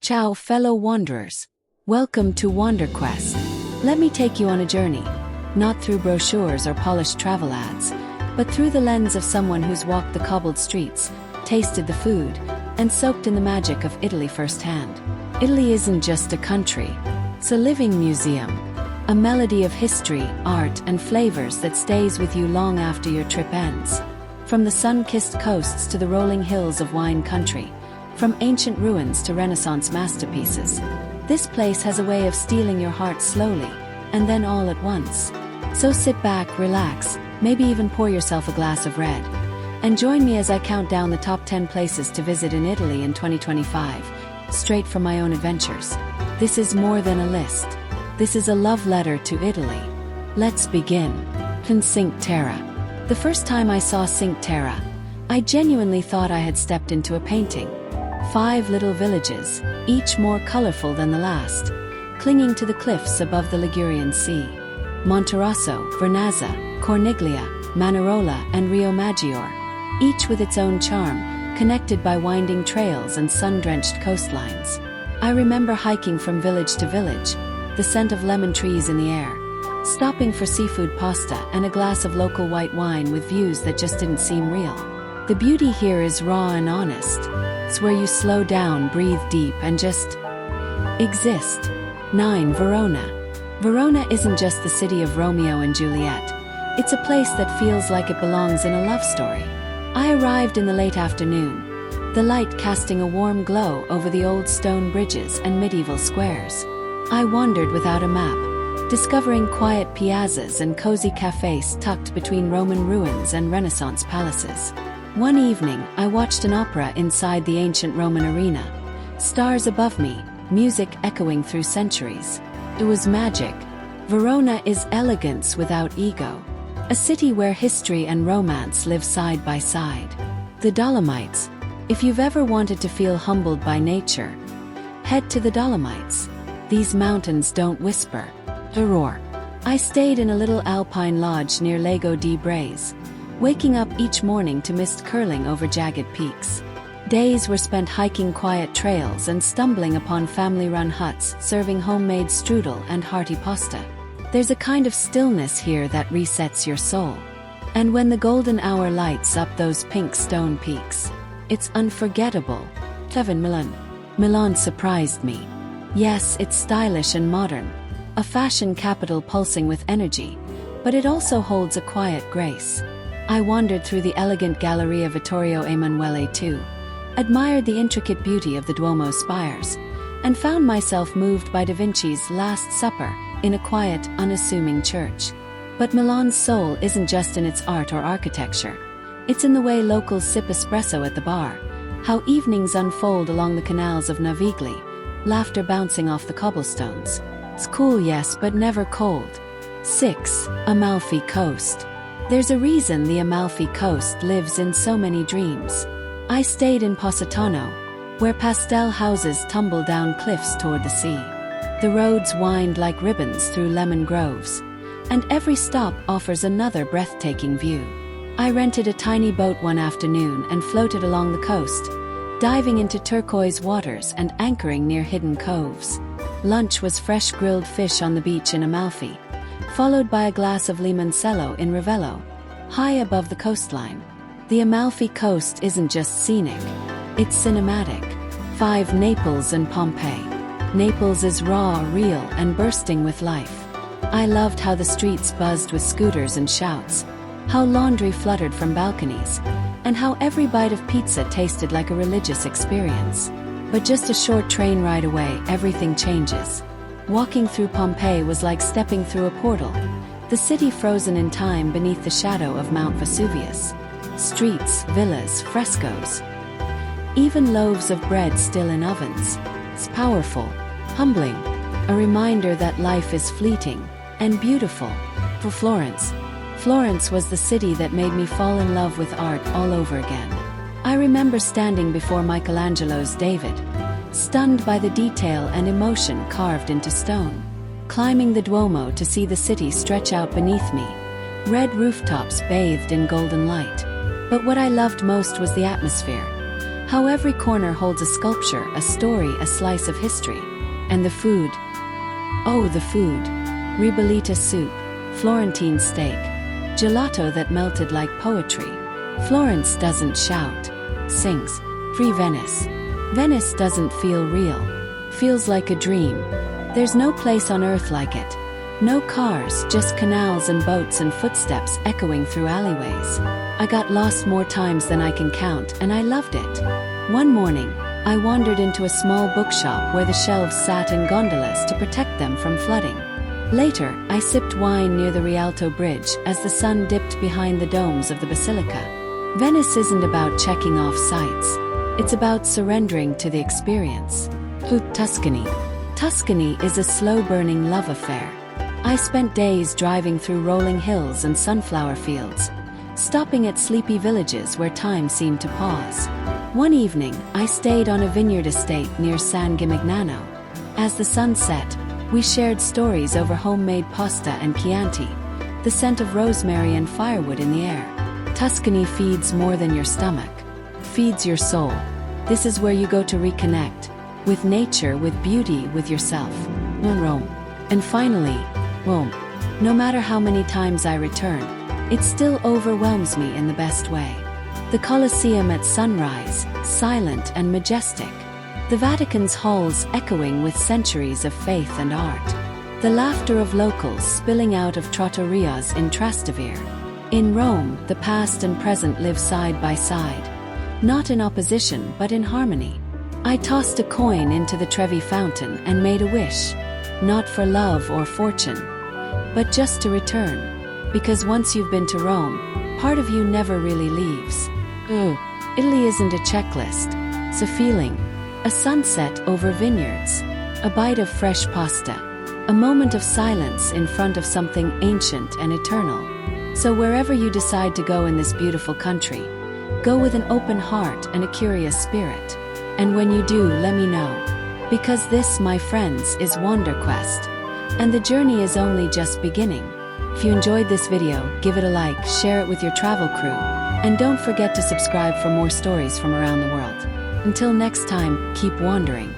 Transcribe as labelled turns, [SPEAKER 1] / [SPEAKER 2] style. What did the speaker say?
[SPEAKER 1] Ciao, fellow wanderers. Welcome to WanderQuest. Let me take you on a journey, not through brochures or polished travel ads, but through the lens of someone who's walked the cobbled streets, tasted the food, and soaked in the magic of Italy firsthand. Italy isn't just a country, it's a living museum, a melody of history, art, and flavors that stays with you long after your trip ends. From the sun-kissed coasts to the rolling hills of wine country, from ancient ruins to Renaissance masterpieces, this place has a way of stealing your heart slowly, and then all at once. So sit back, relax, maybe even pour yourself a glass of red, and join me as I count down the top 10 places to visit in Italy in 2025, straight from my own adventures. This is more than a list. This is a love letter to Italy. Let's begin. Cinque Terre. The first time I saw Cinque Terre, I genuinely thought I had stepped into a painting. 5 little villages, each more colorful than the last, clinging to the cliffs above the Ligurian Sea. Monterosso, Vernazza, Corniglia, Manarola, and Rio Maggiore, each with its own charm, connected by winding trails and sun-drenched coastlines. I remember hiking from village to village, the scent of lemon trees in the air, stopping for seafood pasta and a glass of local white wine with views that just didn't seem real. The beauty here is raw and honest. It's where you slow down, breathe deep, and just exist. 9. Verona. Verona isn't just the city of Romeo and Juliet. It's a place that feels like it belongs in a love story. I arrived in the late afternoon, the light casting a warm glow over the old stone bridges and medieval squares. I wandered without a map, discovering quiet piazzas and cozy cafes tucked between Roman ruins and Renaissance palaces. One evening, I watched an opera inside the ancient Roman arena. Stars above me, music echoing through centuries. It was magic. Verona is elegance without ego. A city where history and romance live side by side. The Dolomites. If you've ever wanted to feel humbled by nature, head to the Dolomites. These mountains don't whisper, they roar. I stayed in a little alpine lodge near Lago di Braies, waking up each morning to mist curling over jagged peaks. Days were spent hiking quiet trails and stumbling upon family-run huts serving homemade strudel and hearty pasta. There's a kind of stillness here that resets your soul. And when the golden hour lights up those pink stone peaks, it's unforgettable. 7. Milan. Milan surprised me. Yes, it's stylish and modern, a fashion capital pulsing with energy, but it also holds a quiet grace. I wandered through the elegant Galleria Vittorio Emanuele II, admired the intricate beauty of the Duomo spires, and found myself moved by Da Vinci's Last Supper in a quiet, unassuming church. But Milan's soul isn't just in its art or architecture. It's in the way locals sip espresso at the bar, how evenings unfold along the canals of Navigli, laughter bouncing off the cobblestones. It's cool, yes, but never cold. 6. Amalfi Coast. There's a reason the Amalfi Coast lives in so many dreams. I stayed in Positano, where pastel houses tumble down cliffs toward the sea. The roads wind like ribbons through lemon groves, and every stop offers another breathtaking view. I rented a tiny boat one afternoon and floated along the coast, diving into turquoise waters and anchoring near hidden coves. Lunch was fresh grilled fish on the beach in Amalfi, followed by a glass of limoncello in Ravello, high above the coastline. The Amalfi Coast isn't just scenic, it's cinematic. 5. Naples and Pompeii. Naples is raw, real, and bursting with life. I loved how the streets buzzed with scooters and shouts, how laundry fluttered from balconies, and how every bite of pizza tasted like a religious experience. But just a short train ride away, everything changes. Walking through Pompeii was like stepping through a portal, the city frozen in time beneath the shadow of Mount Vesuvius. Streets, villas, frescoes, even loaves of bread still in ovens. It's powerful, humbling, a reminder that life is fleeting and beautiful. For Florence. Florence was the city that made me fall in love with art all over again. I remember standing before Michelangelo's David, stunned by the detail and emotion carved into stone. Climbing the Duomo to see the city stretch out beneath me, red rooftops bathed in golden light. But what I loved most was the atmosphere. How every corner holds a sculpture, a story, a slice of history. And the food. Oh, the food. Ribollita soup, Florentine steak, gelato that melted like poetry. Florence doesn't shout, sings. Free Venice. Venice doesn't feel real. Feels like a dream. There's no place on earth like it. No cars, just canals and boats and footsteps echoing through alleyways. I got lost more times than I can count, and I loved it. One morning, I wandered into a small bookshop where the shelves sat in gondolas to protect them from flooding. Later, I sipped wine near the Rialto Bridge as the sun dipped behind the domes of the basilica. Venice isn't about checking off sights. It's about surrendering to the experience. Tuscany. Tuscany is a slow-burning love affair. I spent days driving through rolling hills and sunflower fields, stopping at sleepy villages where time seemed to pause. One evening, I stayed on a vineyard estate near San Gimignano. As the sun set, we shared stories over homemade pasta and Chianti, the scent of rosemary and firewood in the air. Tuscany feeds more than your stomach. Feeds your soul. This is where you go to reconnect. With nature, with beauty, with yourself. Rome. And finally, Rome. No matter how many times I return, it still overwhelms me in the best way. The Colosseum at sunrise, silent and majestic. The Vatican's halls echoing with centuries of faith and art. The laughter of locals spilling out of trattorias in Trastevere. In Rome, the past and present live side by side. Not in opposition, but in harmony. I tossed a coin into the Trevi fountain and made a wish. Not for love or fortune, but just to return. Because once you've been to Rome, part of you never really leaves. Italy isn't a checklist. It's a feeling. A sunset over vineyards. A bite of fresh pasta. A moment of silence in front of something ancient and eternal. So wherever you decide to go in this beautiful country, go with an open heart and a curious spirit. And when you do, let me know. Because this, my friends, is WanderQuest. And the journey is only just beginning. If you enjoyed this video, give it a like, share it with your travel crew, and don't forget to subscribe for more stories from around the world. Until next time, keep wandering.